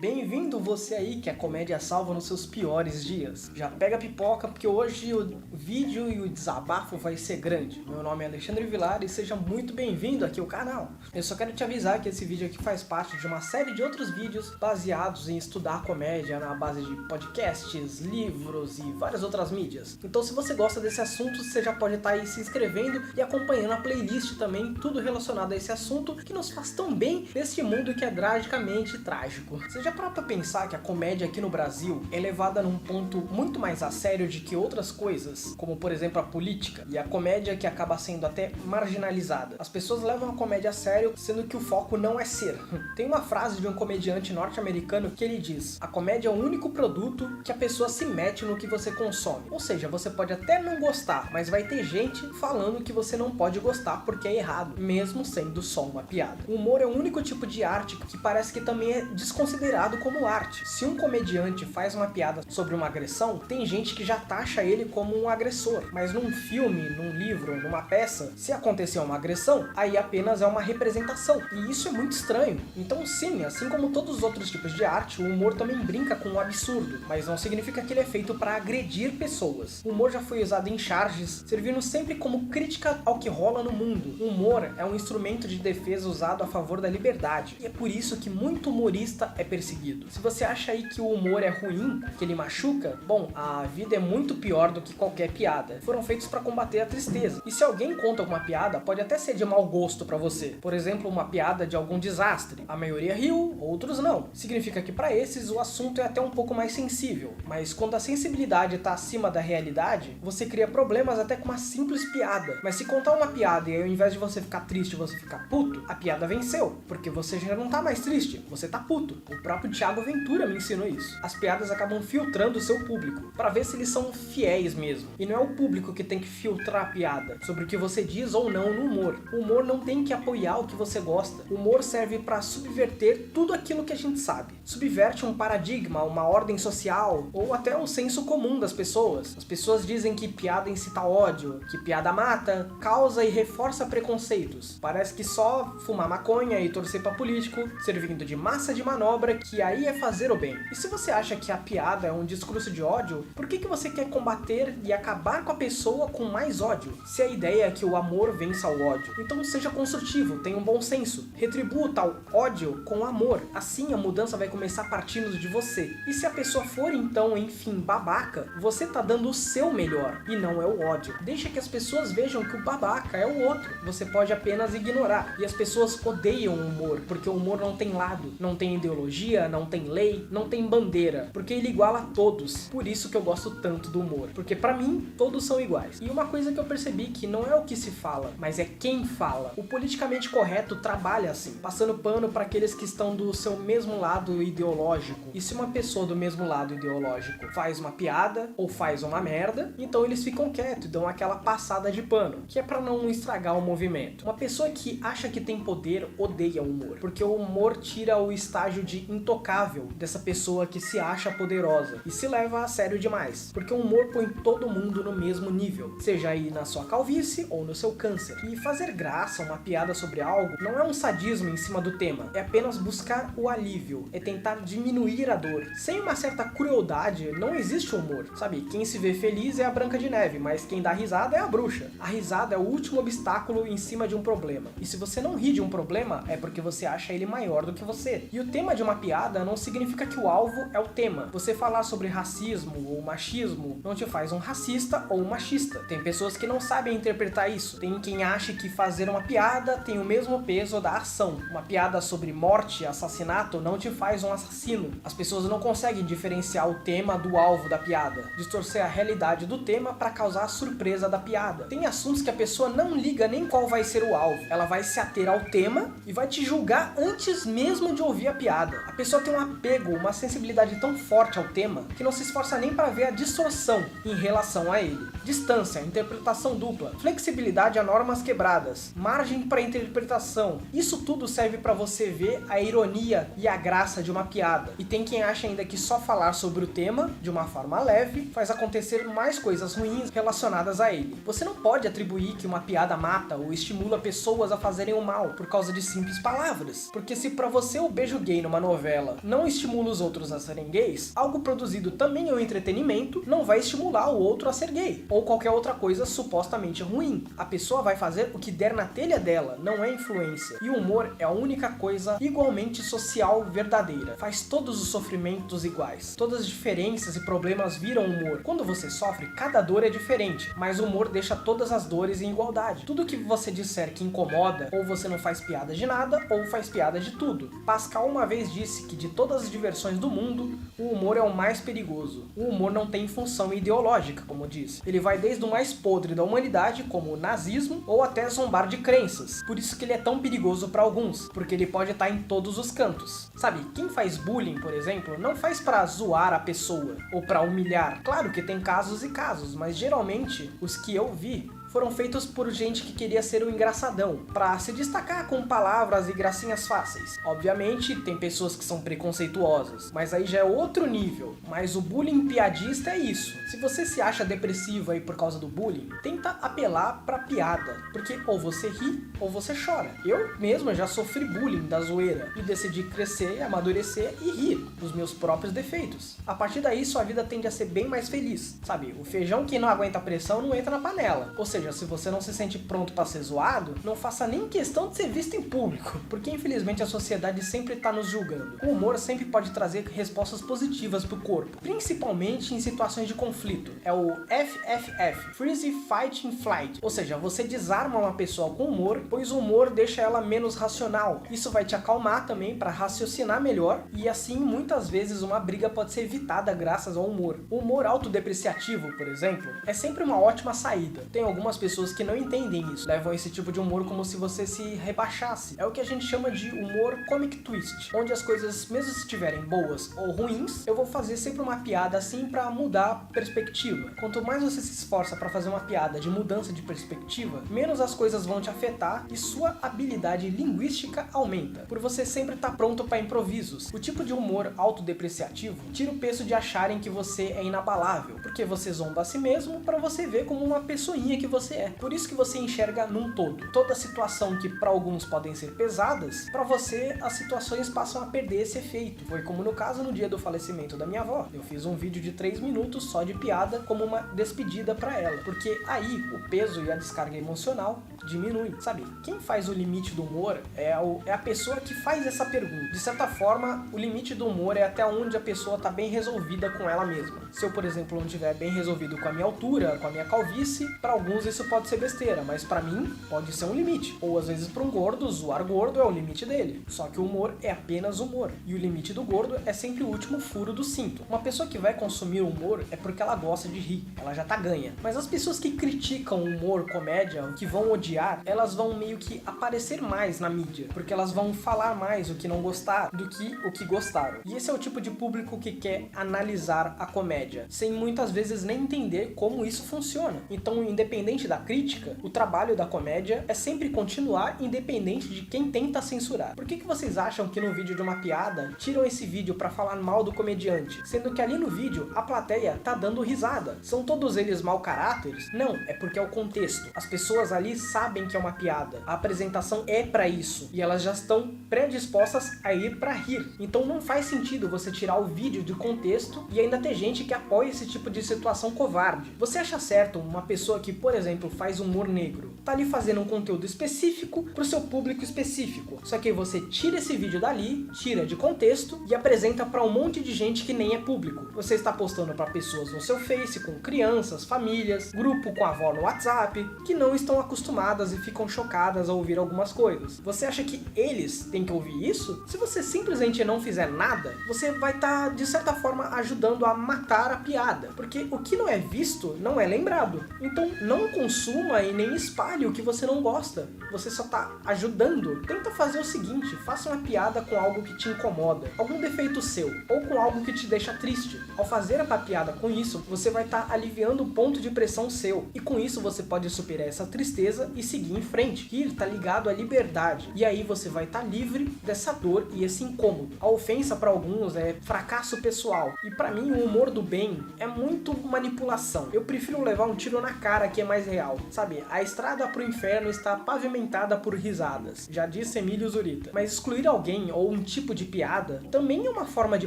Bem-vindo você aí que a comédia salva nos seus piores dias. Já pega a pipoca porque hoje o vídeo e o desabafo vai ser grande. Meu nome é Alexandre Vilar e seja muito bem-vindo aqui ao canal. Eu só quero te avisar que esse vídeo aqui faz parte de uma série de outros vídeos baseados em estudar comédia na base de podcasts, livros e várias outras mídias. Então se você gosta desse assunto, você já pode estar aí se inscrevendo e acompanhando a playlist também, tudo relacionado a esse assunto que nos faz tão bem neste mundo que é tragicamente trágico. Você já parou pra pensar que a comédia aqui no Brasil é levada num ponto muito mais a sério de que outras coisas, como por exemplo a política, e a comédia que acaba sendo até marginalizada. As pessoas levam a comédia a sério, sendo que o foco não é ser. Tem uma frase de um comediante norte-americano que ele diz: a comédia é o único produto que a pessoa se mete no que você consome. Ou seja, você pode até não gostar, mas vai ter gente falando que você não pode gostar porque é errado, mesmo sendo só uma piada. O humor é o único tipo de arte que parece que também é desconsiderado como arte. Se um comediante faz uma piada sobre uma agressão, tem gente que já taxa ele como um agressor. Mas num filme, num livro, numa peça, se acontecer uma agressão, aí apenas é uma representação. E isso é muito estranho. Então sim, assim como todos os outros tipos de arte, o humor também brinca com o absurdo, mas não significa que ele é feito para agredir pessoas. O humor já foi usado em charges, servindo sempre como crítica ao que rola no mundo. O humor é um instrumento de defesa usado a favor da liberdade. E é por isso que muito humorista é perseguido. Se você acha aí que o humor é ruim, que ele machuca, bom, a vida é muito pior do que qualquer piada. Foram feitos para combater a tristeza. E se alguém conta alguma piada, pode até ser de mau gosto para você. Por exemplo, uma piada de algum desastre. A maioria riu, outros não. Significa que para esses o assunto é até um pouco mais sensível. Mas quando a sensibilidade está acima da realidade, você cria problemas até com uma simples piada. Mas se contar uma piada e ao invés de você ficar triste, você ficar puto, a piada venceu. Porque você já não tá mais triste, você tá puto. O próprio Thiago Ventura me ensinou isso. As piadas acabam filtrando o seu público, para ver se eles são fiéis mesmo. E não é o público que tem que filtrar a piada, sobre o que você diz ou não no humor. O humor não tem que apoiar o que você gosta. O humor serve para subverter tudo aquilo que a gente sabe. Subverte um paradigma, uma ordem social, ou até o senso comum das pessoas. As pessoas dizem que piada incita ódio, que piada mata, causa e reforça preconceitos. Parece que só fumar maconha e torcer para político, servindo de massa de manobra, que aí é fazer o bem. E se você acha que a piada é um discurso de ódio, por que você quer combater e acabar com a pessoa com mais ódio? Se a ideia é que o amor vença o ódio, então seja construtivo, tenha um bom senso. Retribua tal ódio com amor. Assim a mudança vai começar partindo de você. E se a pessoa for então, enfim, babaca, você tá dando o seu melhor e não é o ódio. Deixa que as pessoas vejam que o babaca é o outro. Você pode apenas ignorar. E as pessoas odeiam o humor, porque o humor não tem lado, não tem ideologia, não tem lei, não tem bandeira, porque ele iguala a todos. Por isso que eu gosto tanto do humor, porque pra mim todos são iguais. E uma coisa que eu percebi que não é o que se fala, mas é quem fala. O politicamente correto trabalha assim, passando pano para aqueles que estão do seu mesmo lado ideológico. E se uma pessoa do mesmo lado ideológico faz uma piada ou faz uma merda, então eles ficam quietos e dão aquela passada de pano, que é pra não estragar o movimento. Uma pessoa que acha que tem poder odeia o humor, porque o humor tira o estágio de intocável dessa pessoa que se acha poderosa e se leva a sério demais, porque o humor põe todo mundo no mesmo nível, seja aí na sua calvície ou no seu câncer. E fazer graça, uma piada sobre algo, não é um sadismo em cima do tema, é apenas buscar o alívio, é tentar diminuir a dor. Sem uma certa crueldade, não existe humor, sabe? Quem se vê feliz é a Branca de Neve, mas quem dá risada é a bruxa. A risada é o último obstáculo em cima de um problema. E se você não ri de um problema, é porque você acha ele maior do que você. E o tema de uma piada não significa que o alvo é o tema. Você falar sobre racismo ou machismo não te faz um racista ou um machista. Tem pessoas que não sabem interpretar isso. Tem quem acha que fazer uma piada tem o mesmo peso da ação. Uma piada sobre morte, assassinato não te faz um assassino. As pessoas não conseguem diferenciar o tema do alvo da piada, distorcer a realidade do tema para causar a surpresa da piada. Tem assuntos que a pessoa não liga nem qual vai ser o alvo. Ela vai se ater ao tema e vai te julgar antes mesmo de ouvir a piada. A pessoa tem um apego, uma sensibilidade tão forte ao tema que não se esforça nem para ver a distorção em relação a ele. Distância, interpretação dupla, flexibilidade a normas quebradas, margem para interpretação. Isso tudo serve para você ver a ironia e a graça de uma piada. E tem quem acha ainda que só falar sobre o tema de uma forma leve faz acontecer mais coisas ruins relacionadas a ele. Você não pode atribuir que uma piada mata ou estimula pessoas a fazerem o mal por causa de simples palavras. Porque se para você o beijo gay numa novela novela não estimula os outros a serem gays, algo produzido também em entretenimento não vai estimular o outro a ser gay, ou qualquer outra coisa supostamente ruim. A pessoa vai fazer o que der na telha dela, não é influência. E o humor é a única coisa igualmente social verdadeira. Faz todos os sofrimentos iguais. Todas as diferenças e problemas viram humor. Quando você sofre, cada dor é diferente, mas o humor deixa todas as dores em igualdade. Tudo que você disser que incomoda, ou você não faz piada de nada, ou faz piada de tudo. Pascal uma vez disse que de todas as diversões do mundo, o humor é o mais perigoso. O humor não tem função ideológica, como disse. Ele vai desde o mais podre da humanidade, como o nazismo, ou até zombar de crenças. Por isso que ele é tão perigoso para alguns, porque ele pode estar em todos os cantos. Sabe, quem faz bullying, por exemplo, não faz pra zoar a pessoa, ou pra humilhar. Claro que tem casos e casos, mas geralmente os que eu vi foram feitos por gente que queria ser o engraçadão, pra se destacar com palavras e gracinhas fáceis. Obviamente, tem pessoas que são preconceituosas, mas aí já é outro nível. Mas o bullying piadista é isso. Se você se acha depressivo aí por causa do bullying, tenta apelar pra piada, porque ou você ri ou você chora. Eu mesmo já sofri bullying da zoeira e decidi crescer, amadurecer e rir dos meus próprios defeitos. A partir daí, sua vida tende a ser bem mais feliz. Sabe, o feijão que não aguenta pressão não entra na panela. Ou seja, se você não se sente pronto para ser zoado, não faça nem questão de ser visto em público, porque infelizmente a sociedade sempre está nos julgando. O humor sempre pode trazer respostas positivas pro corpo, principalmente em situações de conflito. É o FFF, Freeze, Fight and Flight, ou seja, você desarma uma pessoa com humor, pois o humor deixa ela menos racional. Isso vai te acalmar também para raciocinar melhor, e assim muitas vezes uma briga pode ser evitada graças ao humor. O humor autodepreciativo, por exemplo, é sempre uma ótima saída. Tem algumas pessoas que não entendem isso, levam esse tipo de humor como se você se rebaixasse. É o que a gente chama de humor comic twist, onde as coisas, mesmo se estiverem boas ou ruins, eu vou fazer sempre uma piada assim pra mudar a perspectiva. Quanto mais você se esforça pra fazer uma piada de mudança de perspectiva, menos as coisas vão te afetar e sua habilidade linguística aumenta, por você sempre estar pronto pra improvisos. O tipo de humor autodepreciativo tira o peso de acharem que você é inabalável, porque você zomba a si mesmo pra você ver como uma pessoinha que você é. Por isso que você enxerga num todo. Toda situação que para alguns podem ser pesadas, para você as situações passam a perder esse efeito. Foi como no caso no dia do falecimento da minha avó. Eu fiz um vídeo de 3 minutos só de piada como uma despedida para ela, porque aí o peso e a descarga emocional diminui. Sabe, quem faz o limite do humor é a pessoa que faz essa pergunta. De certa forma, o limite do humor é até onde a pessoa tá bem resolvida com ela mesma. Se eu, por exemplo, não estiver bem resolvido com a minha altura, com a minha calvície, para alguns isso pode ser besteira, mas pra mim pode ser um limite. Ou às vezes pra um gordo, zoar gordo é o limite dele. Só que o humor é apenas humor. E o limite do gordo é sempre o último furo do cinto. Uma pessoa que vai consumir humor é porque ela gosta de rir. Ela já tá ganha. Mas as pessoas que criticam humor, comédia, que vão odiar, elas vão meio que aparecer mais na mídia. Porque elas vão falar mais o que não gostaram do que o que gostaram. E esse é o tipo de público que quer analisar a comédia, sem muitas vezes nem entender como isso funciona. Então, independente da crítica, o trabalho da comédia é sempre continuar independente de quem tenta censurar. Por que vocês acham que no vídeo de uma piada tiram esse vídeo pra falar mal do comediante, sendo que ali no vídeo a plateia tá dando risada? São todos eles mau caráteres? Não, é porque é o contexto. As pessoas ali sabem que é uma piada. A apresentação é pra isso e elas já estão predispostas a ir pra rir. Então não faz sentido você tirar o vídeo do contexto e ainda ter gente que apoia esse tipo de situação covarde. Você acha certo uma pessoa que, por exemplo, faz humor negro, tá ali fazendo um conteúdo específico pro seu público específico. Só que você tira esse vídeo dali, tira de contexto e apresenta pra um monte de gente que nem é público. Você está postando pra pessoas no seu Face, com crianças, famílias, grupo com a avó no WhatsApp, que não estão acostumadas e ficam chocadas ao ouvir algumas coisas. Você acha que eles têm que ouvir isso? Se você simplesmente não fizer nada, você vai estar, de certa forma, ajudando a matar a piada. Porque o que não é visto não é lembrado. Então não consuma e nem espalhe o que você não gosta. Você só tá ajudando. Tenta fazer o seguinte, faça uma piada com algo que te incomoda, algum defeito seu, ou com algo que te deixa triste. Ao fazer a piada com isso, você vai estar aliviando o ponto de pressão seu. E com isso você pode superar essa tristeza e seguir em frente. Rir tá ligado à liberdade. E aí você vai estar livre dessa dor e esse incômodo. A ofensa para alguns é fracasso pessoal. E para mim o humor do bem é muito manipulação. Eu prefiro levar um tiro na cara que é mais mais real, sabe? A estrada pro inferno está pavimentada por risadas, já disse Emílio Zurita. Mas excluir alguém ou um tipo de piada também é uma forma de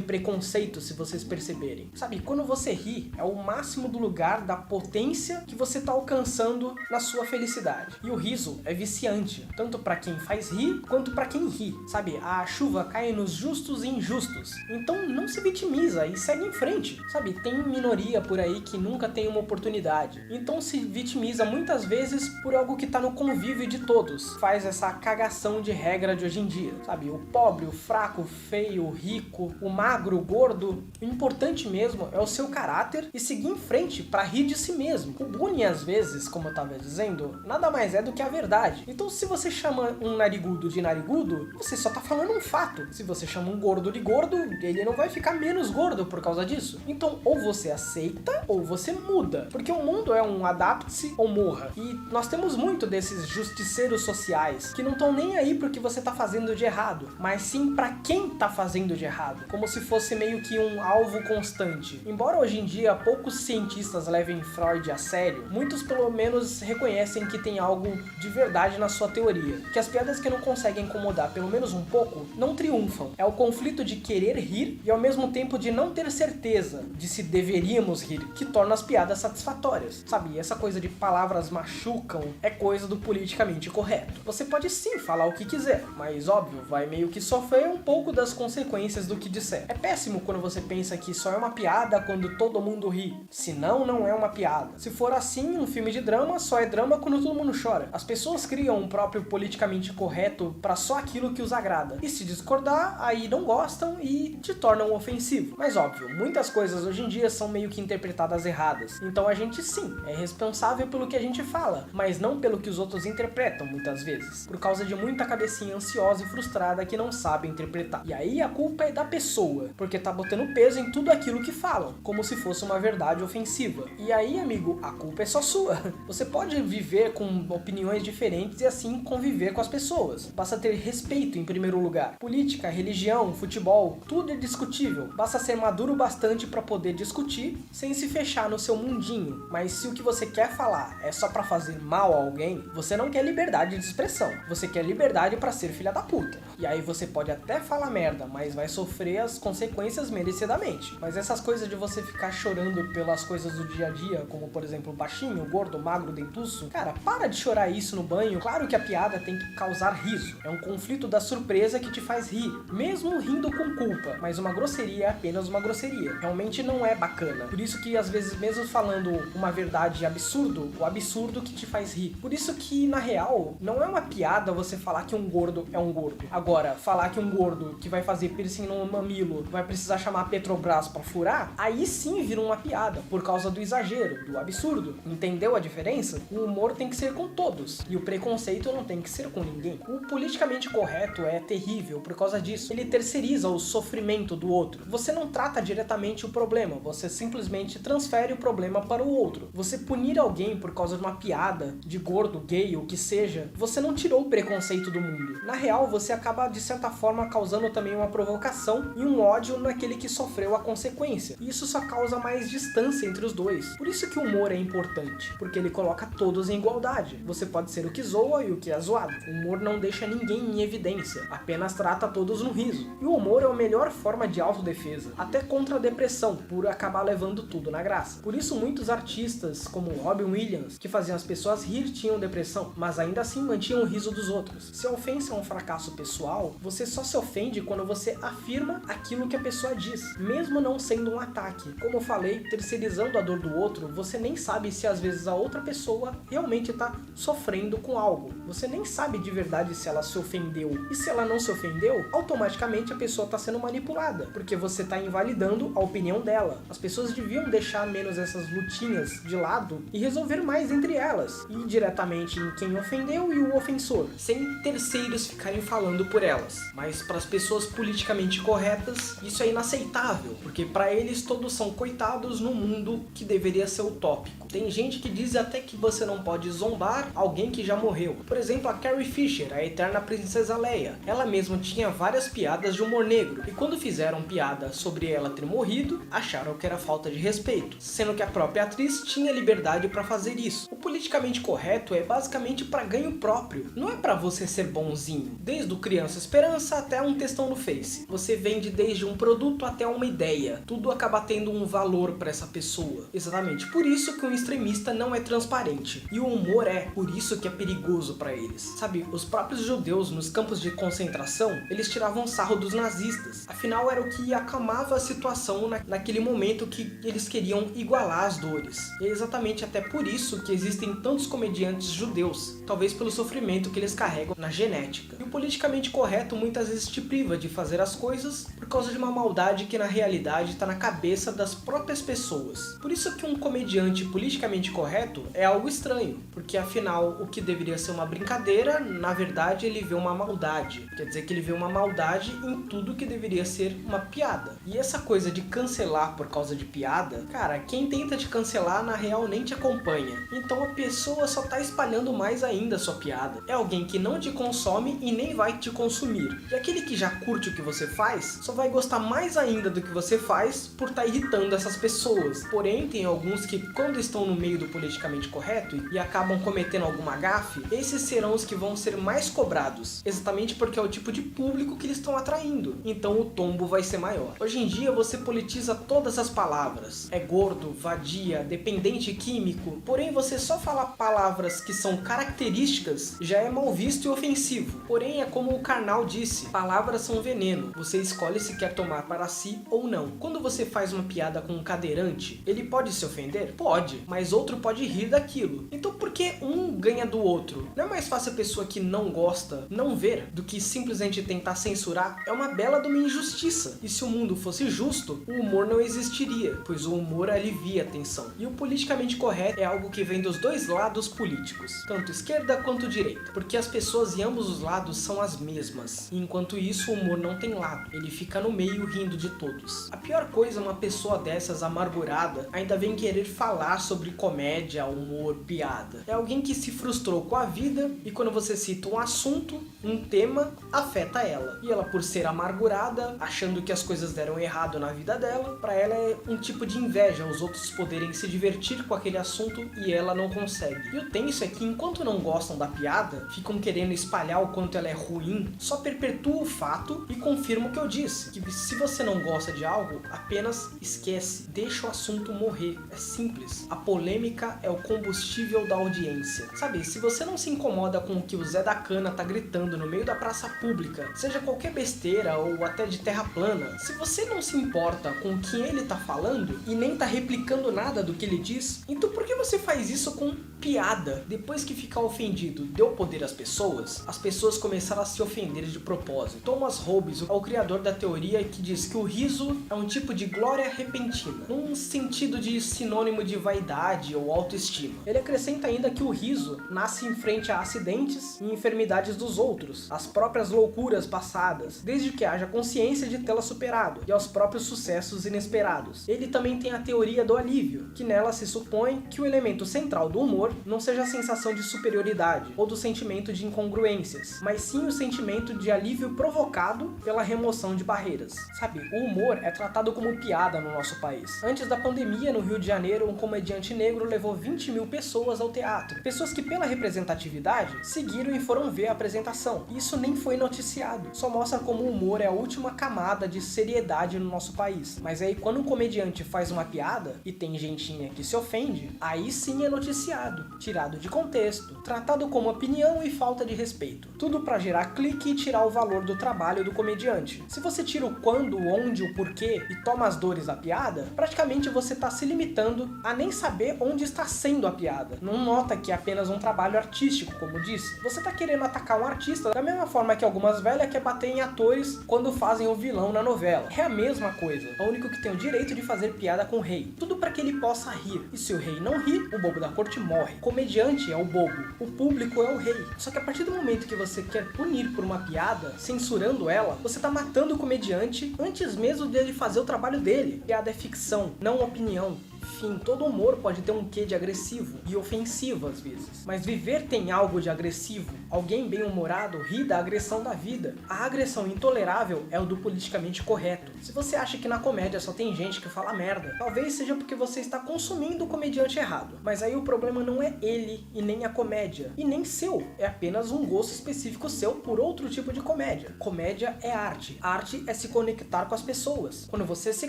preconceito, se vocês perceberem. Sabe, quando você ri, é o máximo do lugar da potência que você tá alcançando na sua felicidade. E o riso é viciante, tanto pra quem faz rir, quanto pra quem ri. Sabe, a chuva cai nos justos e injustos. Então não se vitimiza e segue em frente. Sabe, tem minoria por aí que nunca tem uma oportunidade. Então se vitimiza muitas vezes por algo que tá no convívio de todos. Faz essa cagação de regra de hoje em dia. Sabe, o pobre, o fraco, o feio, o rico, o magro, o gordo. O importante mesmo é o seu caráter e seguir em frente pra rir de si mesmo. O bullying, às vezes, como eu tava dizendo, nada mais é do que a verdade. Então se você chama um narigudo de narigudo, você só tá falando um fato. Se você chama um gordo de gordo, ele não vai ficar menos gordo por causa disso. Então ou você aceita ou você muda. Porque o mundo é um adapte-se ou morra. E nós temos muito desses justiceiros sociais que não estão nem aí pro que você tá fazendo de errado, mas sim pra quem tá fazendo de errado. Como se fosse meio que um alvo constante. Embora hoje em dia poucos cientistas levem Freud a sério, muitos pelo menos reconhecem que tem algo de verdade na sua teoria. Que as piadas que não conseguem incomodar pelo menos um pouco, não triunfam. É o conflito de querer rir e ao mesmo tempo de não ter certeza de se deveríamos rir, que torna as piadas satisfatórias. Sabe, essa coisa de palavras machucam é coisa do politicamente correto. Você pode sim falar o que quiser, mas óbvio, vai meio que sofrer um pouco das consequências do que disser. É péssimo quando você pensa que só é uma piada quando todo mundo ri. Se não, não é uma piada. Se for assim, um filme de drama só é drama quando todo mundo chora. As pessoas criam um próprio politicamente correto pra só aquilo que os agrada. E se discordar, aí não gostam e te tornam ofensivo. Mas óbvio, muitas coisas hoje em dia são meio que interpretadas erradas. Então a gente sim, é responsável pelo que a gente fala, mas não pelo que os outros interpretam muitas vezes. Por causa de muita cabecinha ansiosa e frustrada que não sabe interpretar. E aí a culpa é da pessoa, porque tá botando peso em tudo aquilo que falam, como se fosse uma verdade ofensiva. E aí, amigo, a culpa é só sua. Você pode viver com opiniões diferentes e assim conviver com as pessoas. Basta ter respeito em primeiro lugar. Política, religião, futebol, tudo é discutível. Basta ser maduro bastante para poder discutir sem se fechar no seu mundinho. Mas se o que você quer falar é só para fazer mal a alguém, você não quer liberdade de expressão. Você quer liberdade para ser filha da puta. E aí você pode até falar merda, mas vai sofrer as consequências merecidamente. Mas essas coisas de você ficar chorando pelas coisas do dia a dia, como por exemplo baixinho, gordo, magro, dentuço, cara, para de chorar isso no banho. Claro que a piada tem que causar riso. É um conflito da surpresa que te faz rir, mesmo rindo com culpa. Mas uma grosseria é apenas uma grosseria. Realmente não é bacana. Por isso que às vezes mesmo falando uma verdade absurdo, o absurdo que te faz rir. Por isso que na real não é uma piada você falar que um gordo é um gordo. Agora, falar que um gordo que vai fazer piercing no mamilo vai precisar chamar a Petrobras pra furar, aí sim vira uma piada, por causa do exagero, do absurdo. Entendeu a diferença? O humor tem que ser com todos, e o preconceito não tem que ser com ninguém. O politicamente correto é terrível por causa disso. Ele terceiriza o sofrimento do outro. Você não trata diretamente o problema, você simplesmente transfere o problema para o outro. Você punir alguém por causa de uma piada, de gordo, gay, o que seja, você não tirou o preconceito do mundo. Na real, você acaba de certa forma causando também uma provocação e um ódio naquele que sofreu a consequência. E isso só causa mais distância entre os dois. Por isso que o humor é importante, porque ele coloca todos em igualdade. Você pode ser o que zoa e o que é zoado. O humor não deixa ninguém em evidência, apenas trata todos no riso. E o humor é a melhor forma de autodefesa, até contra a depressão, por acabar levando tudo na graça. Por isso muitos artistas, como Robin Williams, que faziam as pessoas rir, tinham depressão, mas ainda assim mantinham o riso dos outros. Se a ofensa é um fracasso pessoal, você só se ofende quando você afirma aquilo que a pessoa diz, mesmo não sendo um ataque. Como eu falei, terceirizando a dor do outro, você nem sabe se às vezes a outra pessoa realmente está sofrendo com algo. Você nem sabe de verdade se ela se ofendeu. E se ela não se ofendeu, automaticamente a pessoa está sendo manipulada, porque você está invalidando a opinião dela. As pessoas deviam deixar menos essas lutinhas de lado e resolver mais entre elas, e diretamente em quem ofendeu e o ofensor, sem terceiros ficarem falando por elas. Mas para as pessoas politicamente corretas, isso é inaceitável, porque para eles todos são coitados no mundo que deveria ser utópico. Tem gente que diz até que você não pode zombar alguém que já morreu. Por exemplo, a Carrie Fisher, a eterna princesa Leia. Ela mesma tinha várias piadas de humor negro, e quando fizeram piada sobre ela ter morrido, acharam que era falta de respeito, sendo que a própria atriz tinha liberdade para fazer isso. O politicamente correto é basicamente para ganho próprio, não é para você ser bonzinho. Desde o Criança Esperança até um textão no Face. Você vende desde um produto até uma ideia. Tudo acaba tendo um valor para essa pessoa. Exatamente por isso que um extremista não é transparente. E o humor é, por isso que é perigoso para eles. Sabe, os próprios judeus nos campos de concentração, eles tiravam sarro dos nazistas. Afinal, era o que acalmava a situação naquele momento que eles queriam igualar as dores. E é exatamente até por isso que existem tantos comediantes judeus, talvez pelo sofrimento que eles carregam na genética. E o politicamente correto muitas vezes te priva de fazer as coisas por causa de uma maldade que na realidade está na cabeça das próprias pessoas. Por isso que um comediante politicamente correto é algo estranho, porque afinal o que deveria ser uma brincadeira, na verdade ele vê uma maldade. Quer dizer que ele vê uma maldade em tudo que deveria ser uma piada. E essa coisa de cancelar por causa de piada, cara, quem tenta te cancelar na real nem te acompanha. Então a pessoa só tá espalhando mais ainda a sua piada. É alguém que não te consome e nem vai te consumir. E aquele que já curte o que você faz, só vai gostar mais ainda do que você faz por estar irritando essas pessoas. Porém, tem alguns que quando estão no meio do politicamente correto e acabam cometendo alguma gafe, esses serão os que vão ser mais cobrados. Exatamente porque é o tipo de público que eles estão atraindo. Então o tombo vai ser maior. Hoje em dia você politiza todas as palavras. É gordo, vadia, dependente químico. Porém, você só falar palavras que são características já é mal visto e ofensivo. Porém, é como o Karnal disse, palavras são veneno. Você escolhe se quer tomar para si ou não. Quando você faz uma piada com um cadeirante, ele pode se ofender? Pode, mas outro pode rir daquilo. Então por que um ganha do outro? Não é mais fácil a pessoa que não gosta não ver do que simplesmente tentar censurar? É uma bela de uma injustiça. E se o mundo fosse justo, o humor não existiria, pois o humor alivia a tensão. E o politicamente correto é algo que vem dos dois lados políticos, tanto esquerda quanto direita, porque as pessoas em ambos os lados são as mesmas. E enquanto isso, o humor não tem lado, ele fica no meio rindo de todos. A pior coisa é uma pessoa dessas amargurada ainda vem querer falar sobre comédia, humor, piada. É alguém que se frustrou com a vida e quando você cita um assunto, um tema, afeta ela. E ela, por ser amargurada, achando que as coisas deram errado na vida dela, pra ela é um tipo de inveja os outros poderem se divertir com aquele assunto e ela não consegue. E o tenso é que enquanto não gostam da piada, ficam querendo espalhar o quanto ela é ruim, só perpetua o fato e confirma o que eu disse, que se você não gosta de algo, apenas esquece, deixa o assunto morrer. É simples. A polêmica é o combustível da audiência. Sabe, se você não se incomoda com o que o Zé da Cana tá gritando no meio da praça pública, seja qualquer besteira ou até de terra plana, se você não se importa com o que ele tá falando e nem tá replicando nada do que ele diz, então por que você faz isso com piada? Depois que ficar ofendido deu poder às pessoas, as pessoas começaram a se ofender de propósito. Thomas Hobbes é o criador da teoria que diz que o riso é um tipo de glória repentina, num sentido de sinônimo de vaidade ou autoestima. Ele acrescenta ainda que o riso nasce em frente a acidentes e enfermidades dos outros, às próprias loucuras passadas, desde que haja consciência de tê-las superado, e aos próprios sucessos inesperados. Ele também tem a teoria do alívio, que nela se supõe que o elemento central do humor não seja a sensação de superioridade ou do sentimento de incongruências, mas sim o sentimento de alívio provocado pela remoção de barreiras. Sabe, o humor é tratado como piada no nosso país. Antes da pandemia, no Rio de Janeiro, um comediante negro levou 20 mil pessoas ao teatro. Pessoas que, pela representatividade, seguiram e foram ver a apresentação. Isso nem foi noticiado. Só mostra como o humor é a última camada de seriedade no nosso país. Mas aí, quando um comediante faz uma piada e tem gentinha que se ofende, aí sim é noticiado, tirado de contexto, tratado como opinião e falta de respeito. Tudo pra gerar clique e tirar o valor do trabalho do comediante. Se você tira o quando, o onde, o porquê e toma as dores da piada, praticamente você tá se limitando a nem saber onde está sendo a piada. Não nota que é apenas um trabalho artístico, como disse. Você tá querendo atacar um artista da mesma forma que algumas velhas querem bater em atores quando fazem o vilão na novela. É a mesma coisa. É o único que tem o direito de fazer piada com o rei. Tudo pra que ele possa rir. E se o rei não ri, o bobo da corte morre. O comediante é o bobo. O público é o rei. Só que a partir do momento que você quer punir por uma piada, censurando ela, você tá matando o comediante antes mesmo dele fazer o trabalho dele. Piada é ficção, não opinião. Enfim, todo humor pode ter um quê de agressivo e ofensivo às vezes. Mas viver tem algo de agressivo. Alguém bem-humorado ri da agressão da vida. A agressão intolerável é o do politicamente correto. Se você acha que na comédia só tem gente que fala merda, talvez seja porque você está consumindo o comediante errado. Mas aí o problema não é ele e nem a comédia. E nem seu. É apenas um gosto específico seu por outro tipo de comédia. Comédia é arte. Arte é se conectar com as pessoas. Quando você se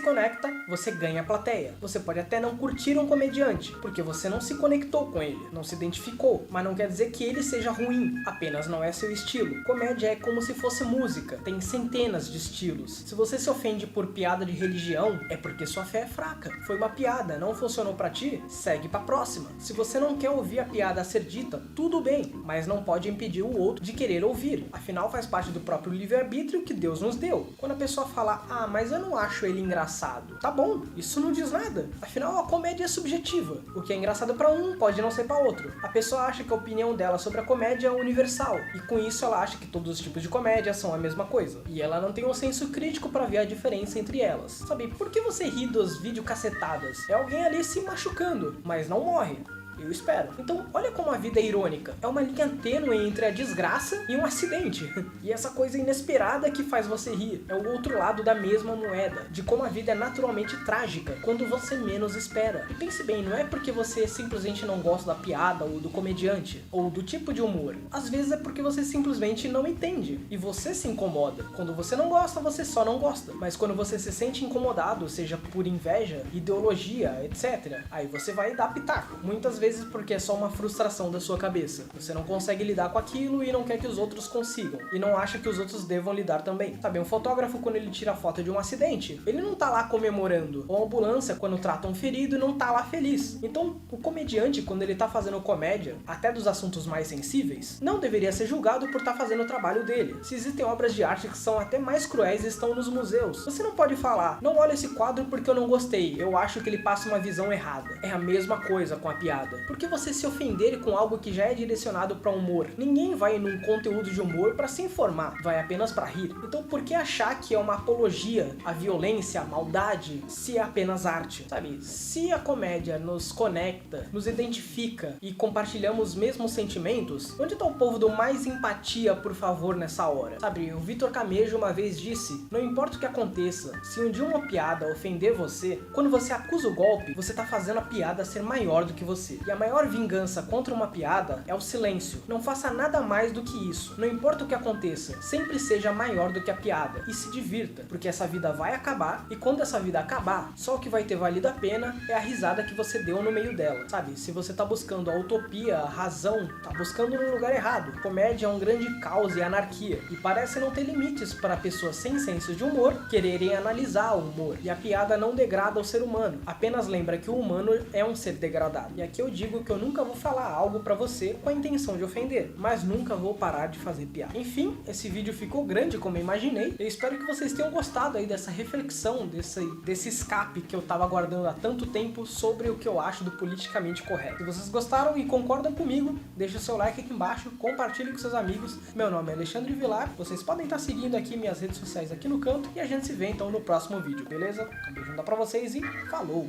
conecta, você ganha a plateia. Você pode até não curtir um comediante, porque você não se conectou com ele, não se identificou, mas não quer dizer que ele seja ruim, apenas não é seu estilo. Comédia é como se fosse música, tem centenas de estilos. Se você se ofende por piada de religião, é porque sua fé é fraca. Foi uma piada, não funcionou pra ti? Segue pra próxima. Se você não quer ouvir a piada a ser dita, tudo bem, mas não pode impedir o outro de querer ouvir. Afinal, faz parte do próprio livre-arbítrio que Deus nos deu. Quando a pessoa fala, ah, mas eu não acho ele engraçado, tá bom, isso não diz nada. Afinal, a comédia é subjetiva. O que é engraçado pra um pode não ser pra outro. A pessoa acha que a opinião dela sobre a comédia é universal, e com isso ela acha que todos os tipos de comédia são a mesma coisa. E ela não tem um senso crítico pra ver a diferença entre elas. Sabe, por que você ri dos videocacetadas? É alguém ali se machucando, mas não morre. Eu espero. Então, olha como a vida é irônica. É uma linha tênue entre a desgraça e um acidente. E essa coisa inesperada que faz você rir é o outro lado da mesma moeda, de como a vida é naturalmente trágica quando você menos espera. E pense bem, não é porque você simplesmente não gosta da piada ou do comediante, ou do tipo de humor. Às vezes é porque você simplesmente não entende, e você se incomoda. Quando você não gosta, você só não gosta. Mas quando você se sente incomodado, seja por inveja, ideologia, etc., aí você vai dar pitaco. Muitas vezes porque é só uma frustração da sua cabeça. Você não consegue lidar com aquilo e não quer que os outros consigam. E não acha que os outros devam lidar também. Sabe, um fotógrafo quando ele tira foto de um acidente, ele não tá lá comemorando. Ou a ambulância quando trata um ferido não tá lá feliz. Então, o comediante quando ele tá fazendo comédia, até dos assuntos mais sensíveis, não deveria ser julgado por estar fazendo o trabalho dele. Se existem obras de arte que são até mais cruéis e estão nos museus, você não pode falar, não olha esse quadro porque eu não gostei, eu acho que ele passa uma visão errada. É a mesma coisa com a piada. Por que você se ofender com algo que já é direcionado para humor? Ninguém vai num conteúdo de humor para se informar, vai apenas para rir. Então por que achar que é uma apologia à violência, à maldade, se é apenas arte? Sabe, se a comédia nos conecta, nos identifica e compartilhamos os mesmos sentimentos, onde está o povo do mais empatia, por favor, nessa hora? Sabe, o Vitor Camejo uma vez disse, não importa o que aconteça, se um dia uma piada ofender você, quando você acusa o golpe, você tá fazendo a piada ser maior do que você. E a maior vingança contra uma piada é o silêncio. Não faça nada mais do que isso. Não importa o que aconteça, sempre seja maior do que a piada. E se divirta, porque essa vida vai acabar, e quando essa vida acabar, só o que vai ter valido a pena é a risada que você deu no meio dela. Sabe, se você tá buscando a utopia, a razão, tá buscando no lugar errado. Comédia é um grande caos e anarquia, e parece não ter limites para pessoas sem senso de humor quererem analisar o humor. E a piada não degrada o ser humano, apenas lembra que o humano é um ser degradado. E aqui eu digo que eu nunca vou falar algo pra você com a intenção de ofender, mas nunca vou parar de fazer piada. Enfim, esse vídeo ficou grande como eu imaginei. Eu espero que vocês tenham gostado aí dessa reflexão, desse escape que eu tava aguardando há tanto tempo sobre o que eu acho do politicamente correto. Se vocês gostaram e concordam comigo, deixa o seu like aqui embaixo, compartilhe com seus amigos. Meu nome é Alexandre Vilar, vocês podem estar seguindo aqui minhas redes sociais aqui no canto e a gente se vê então no próximo vídeo, beleza? Um beijão pra vocês e falou!